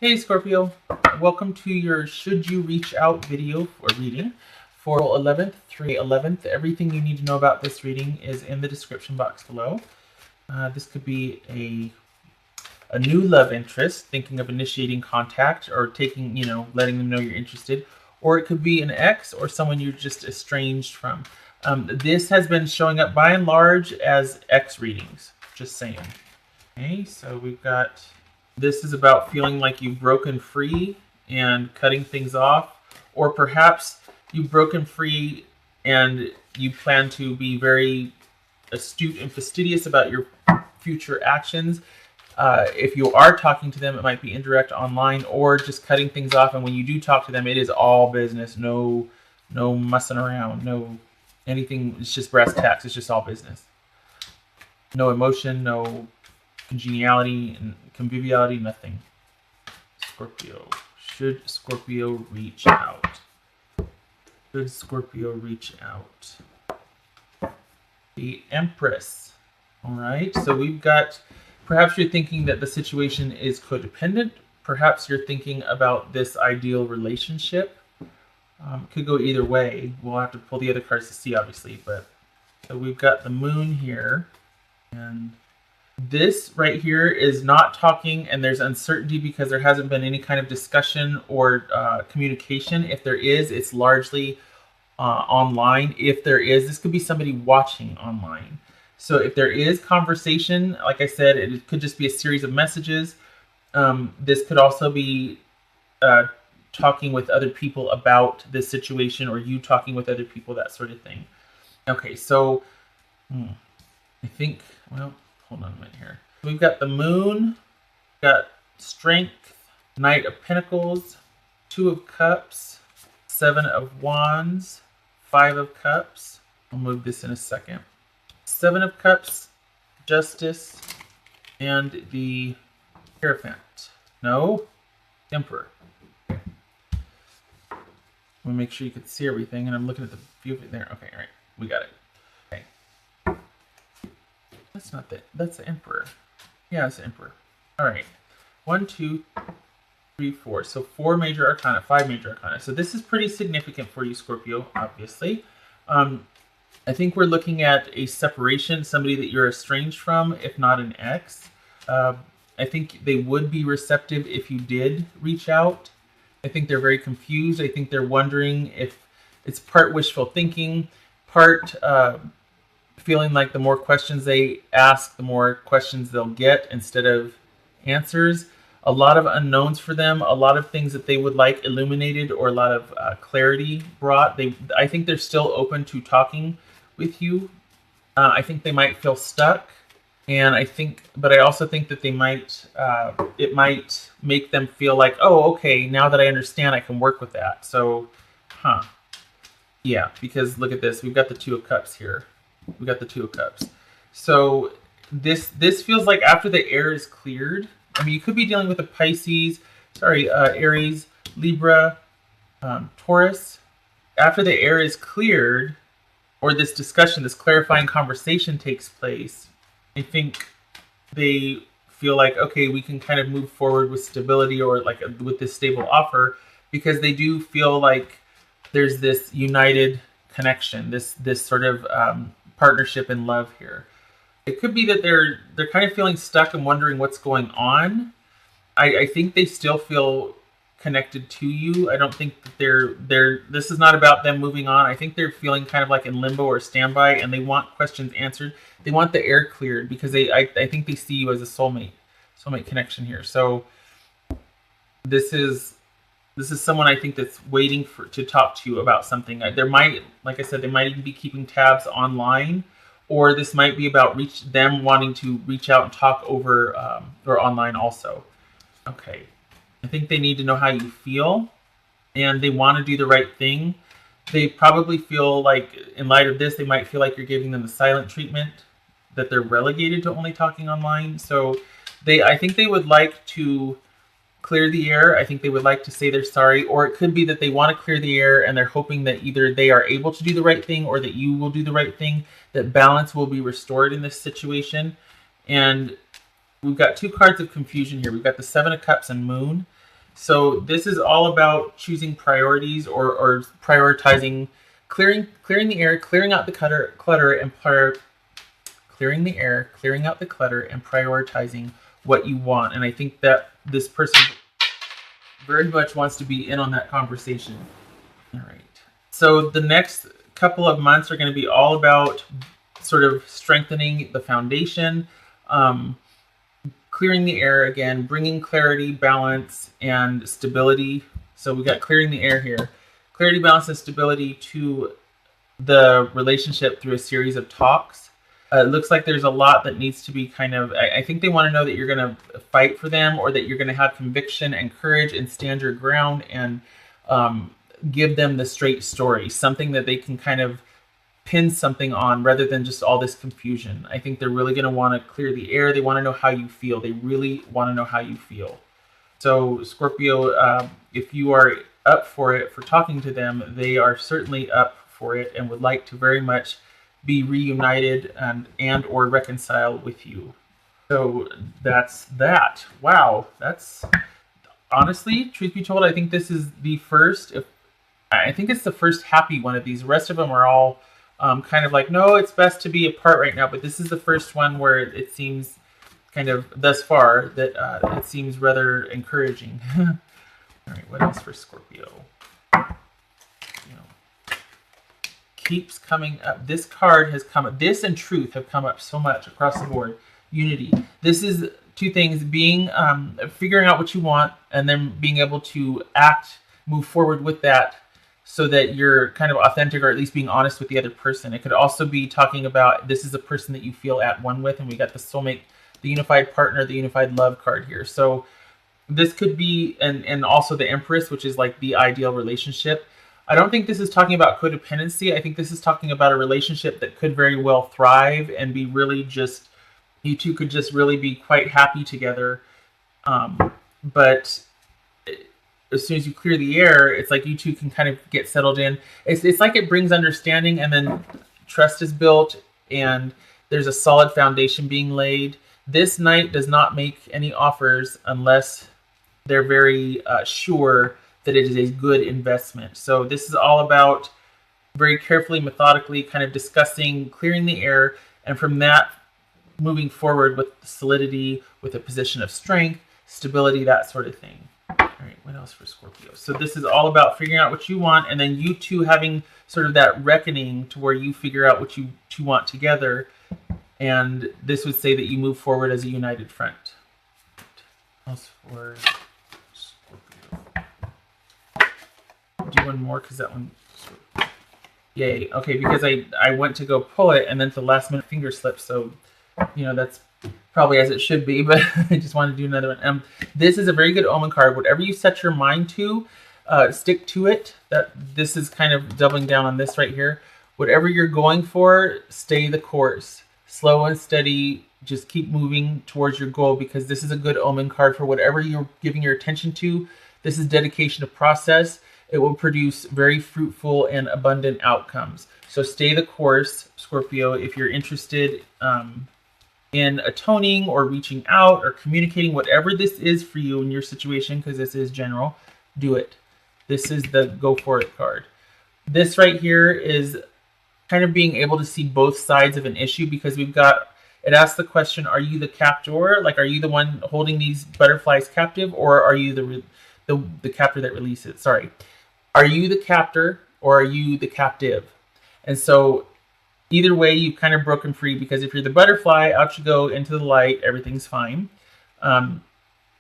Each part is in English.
Hey Scorpio, welcome to your Should You Reach Out video or reading for 11th through 11th. Everything you need to know about this reading is in the description box below. This could be a new love interest, thinking of initiating contact or taking, letting them know you're interested. Or it could be an ex or someone you're just estranged from. This has been showing up by and large as ex readings, just saying. Okay, so we've got... This is about feeling like you've broken free and cutting things off, or perhaps you've broken free and you plan to be very astute and fastidious about your future actions. If you are talking to them, it might be indirect online or just cutting things off. And when you do talk to them, it is all business. No mussing around, no anything. It's just brass tacks. It's just all business. No emotion, no congeniality and conviviality, nothing. Scorpio. Should Scorpio reach out? Should Scorpio reach out? The Empress. All right, so we've got, perhaps you're thinking that the situation is codependent. Perhaps you're thinking about this ideal relationship. Could go either way. We'll have to pull the other cards to see, obviously. But so we've got the Moon here, and this right here is not talking, and there's uncertainty because there hasn't been any kind of discussion or communication. If there is, it's largely online. If there is, this could be somebody watching online. So if there is conversation, like I said, it could just be a series of messages. This could also be talking with other people about this situation, or you talking with other people, that sort of thing. Okay, so I think, well, hold on a minute here. We've got the Moon, got Strength, Knight of Pentacles, Two of Cups, Seven of Wands, Five of Cups. I'll move this in a second. Seven of Cups, Justice, and the Hierophant. No, Emperor. Okay. We'll make sure you can see everything, and I'm looking at the view of it there. Okay, all right, we got it. That's not that. That's the Emperor. Yeah, it's the Emperor. All right. 1, 2, 3, 4. So 4 major arcana, 5 major arcana. So this is pretty significant for you, Scorpio, obviously. I think we're looking at a separation, somebody that you're estranged from, if not an ex. I think they would be receptive if you did reach out. I think they're very confused. I think they're wondering if it's part wishful thinking, part... feeling like the more questions they ask, the more questions they'll get instead of answers. A lot of unknowns for them, a lot of things that they would like illuminated or a lot of clarity brought. I think they're still open to talking with you. I think they might feel stuck, and but I also think that they might, it might make them feel like, oh, okay, now that I understand, I can work with that. So, yeah, because look at this, we've got the Two of Cups here. We got the Two of Cups. So this feels like after the air is cleared. I mean, you could be dealing with a Pisces, Aries, Libra, Taurus. After the air is cleared, or this discussion, this clarifying conversation takes place, I think they feel like, okay, we can kind of move forward with stability, or like with this stable offer, because they do feel like there's this united connection, this sort of partnership and love here. It could be that they're kind of feeling stuck and wondering what's going on. I think they still feel connected to you. I don't think that this is not about them moving on. I think they're feeling kind of like in limbo or standby, and they want questions answered. They want the air cleared because I think they see you as a soulmate connection here. So this is someone I think that's waiting to talk to you about something. There might, like I said, they might even be keeping tabs online, or this might be about them wanting to reach out and talk over or online also. Okay, I think they need to know how you feel, and they want to do the right thing. They probably feel like, in light of this, they might feel like you're giving them the silent treatment, that they're relegated to only talking online. So I think they would like to clear the air. I think they would like to say they're sorry, or it could be that they want to clear the air and they're hoping that either they are able to do the right thing or that you will do the right thing, that balance will be restored in this situation. And we've got two cards of confusion here. We've got the Seven of Cups and Moon. So this is all about choosing priorities or prioritizing, clearing the air, clearing out the clutter, and clearing the air, clearing out the clutter, and prioritizing what you want. And I think that this person very much wants to be in on that conversation. All right. So the next couple of months are going to be all about sort of strengthening the foundation, clearing the air again, bringing clarity, balance, and stability. So we got clearing the air here. Clarity, balance, and stability to the relationship through a series of talks. It looks like there's a lot that needs to be kind of, I think they want to know that you're going to fight for them, or that you're going to have conviction and courage and stand your ground and give them the straight story, something that they can kind of pin something on rather than just all this confusion. I think they're really going to want to clear the air. They want to know how you feel. They really want to know how you feel. So Scorpio, if you are up for it, for talking to them, they are certainly up for it and would like to very much be reunited and or reconcile with you. So that's that. Wow, that's honestly, truth be told, I think this is the first. I think it's the first happy one of these. The rest of them are all kind of like, no, it's best to be apart right now. But this is the first one where it seems kind of thus far that it seems rather encouraging. All right, what else for Scorpio? Keeps coming up. This card has come up. This and truth have come up so much across the board. Unity. This is two things: being figuring out what you want, and then being able to move forward with that, so that you're kind of authentic, or at least being honest with the other person. It could also be talking about this is a person that you feel at one with, and we got the soulmate, the unified partner, the unified love card here. So this could be, and also the Empress, which is like the ideal relationship. I don't think this is talking about codependency. I think this is talking about a relationship that could very well thrive and be really just, you two could just really be quite happy together. But as soon as you clear the air, it's like you two can kind of get settled in. It's like it brings understanding, and then trust is built, and there's a solid foundation being laid. This knight does not make any offers unless they're very sure that it is a good investment. So this is all about very carefully, methodically kind of discussing, clearing the air, and from that moving forward with solidity, with a position of strength, stability, that sort of thing. All right, what else for Scorpio? So this is all about figuring out what you want, and then you two having sort of that reckoning to where you figure out what you two want together. And this would say that you move forward as a united front. What else for Scorpio? Do one more because that one. Yay. Okay, because I went to go pull it and then the last minute finger slip. So, that's probably as it should be, but I just wanted to do another one. This is a very good omen card. Whatever you set your mind to, stick to it. This is kind of doubling down on this right here. Whatever you're going for, stay the course. Slow and steady. Just keep moving towards your goal, because this is a good omen card for whatever you're giving your attention to. This is dedication to process. It will produce very fruitful and abundant outcomes. So stay the course, Scorpio. If you're interested in atoning or reaching out or communicating, whatever this is for you in your situation, because this is general, do it. This is the go for it card. This right here is kind of being able to see both sides of an issue, because it asks the question, are you the captor? Like, are you the one holding these butterflies captive, or are you the captor that releases? Sorry. Are you the captor or are you the captive? And so either way, you've kind of broken free, because if you're the butterfly, out you go into the light, everything's fine.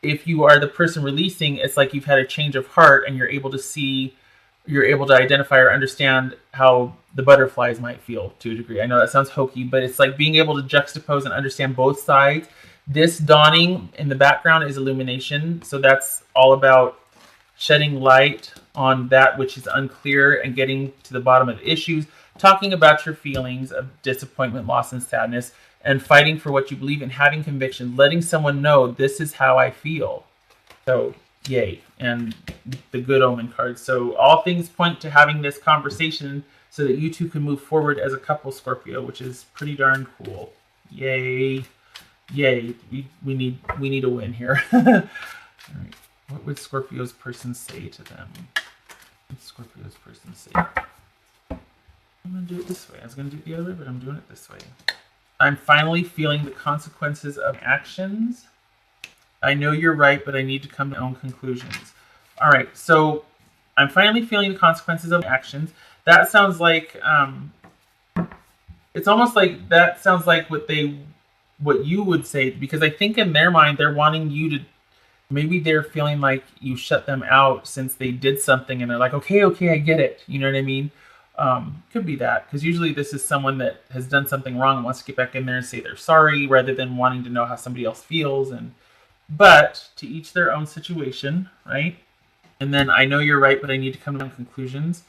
If you are the person releasing, it's like you've had a change of heart, and you're able to identify or understand how the butterflies might feel to a degree. I know that sounds hokey, but it's like being able to juxtapose and understand both sides. This dawning in the background is illumination. So that's all about shedding light on that which is unclear and getting to the bottom of issues, talking about your feelings of disappointment, loss, and sadness, and fighting for what you believe in, having conviction, letting someone know this is how I feel. So, yay. And the good omen card. So all things point to having this conversation so that you two can move forward as a couple, Scorpio, which is pretty darn cool. Yay. Yay. We need a win here. All right. What would Scorpio's person say to them? What would Scorpio's person say? I'm going to do it this way. I was going to do it the other way, but I'm doing it this way. I'm finally feeling the consequences of actions. I know you're right, but I need to come to my own conclusions. All right, so I'm finally feeling the consequences of actions. That sounds like, it's almost like that sounds like what you would say, because I think in their mind, they're wanting you to, maybe they're feeling like you shut them out since they did something and they're like, okay, I get it. You know what I mean? Could be that, because usually this is someone that has done something wrong and wants to get back in there and say they're sorry rather than wanting to know how somebody else feels. But to each their own situation, right? And then I know you're right, but I need to come to conclusions.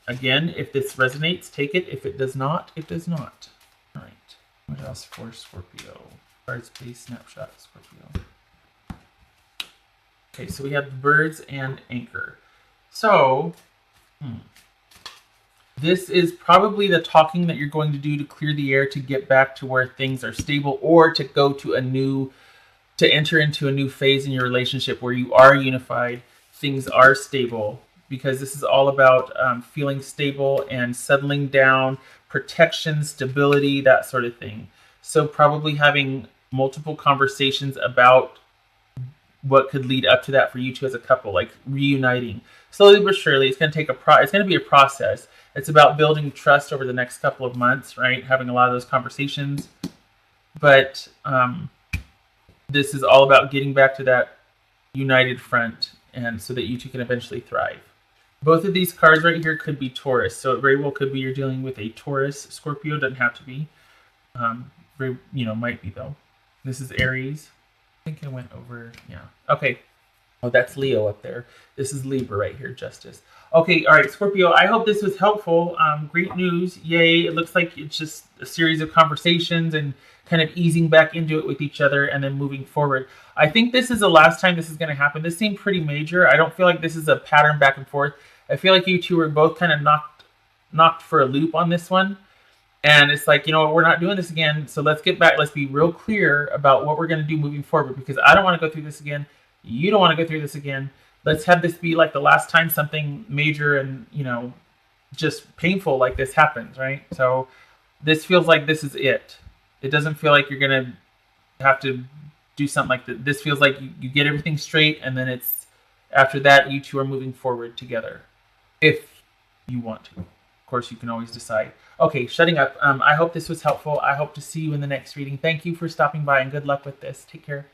Again, if this resonates, take it. If it does not, it does not. All right. What else for Scorpio? Cards, base, snapshot, Scorpio. Okay, so we have birds and anchor. So, this is probably the talking that you're going to do to clear the air to get back to where things are stable, or to go to enter into a new phase in your relationship where you are unified, things are stable, because this is all about feeling stable and settling down, protection, stability, that sort of thing. So probably having multiple conversations about what could lead up to that for you two as a couple, like reuniting slowly but surely. It's going to take it's going to be a process. It's about building trust over the next couple of months, right? Having a lot of those conversations. But this is all about getting back to that united front, and so that you two can eventually thrive. Both of these cards right here could be Taurus, so it very well could be you're dealing with a Taurus Scorpio. Doesn't have to be. Might be though. This is Aries. I think I went over. Yeah. Okay. Oh, that's Leo up there. This is Libra right here, Justice. Okay, all right, Scorpio, I hope this was helpful. Great news. Yay. It looks like it's just a series of conversations and kind of easing back into it with each other and then moving forward. I think this is the last time this is going to happen. This seemed pretty major. I don't feel like this is a pattern back and forth. I feel like you two were both kind of knocked for a loop on this one. And it's like, we're not doing this again. So let's get back. Let's be real clear about what we're going to do moving forward, because I don't want to go through this again. You don't want to go through this again. Let's have this be like the last time something major and, just painful like this happens, right? So this feels like this is it. It doesn't feel like you're going to have to do something like that. This feels like you get everything straight, and then it's after that, you two are moving forward together. If you want to. Of course, you can always decide. Okay, shutting up. I hope this was helpful. I hope to see you in the next reading. Thank you for stopping by, and good luck with this. Take care.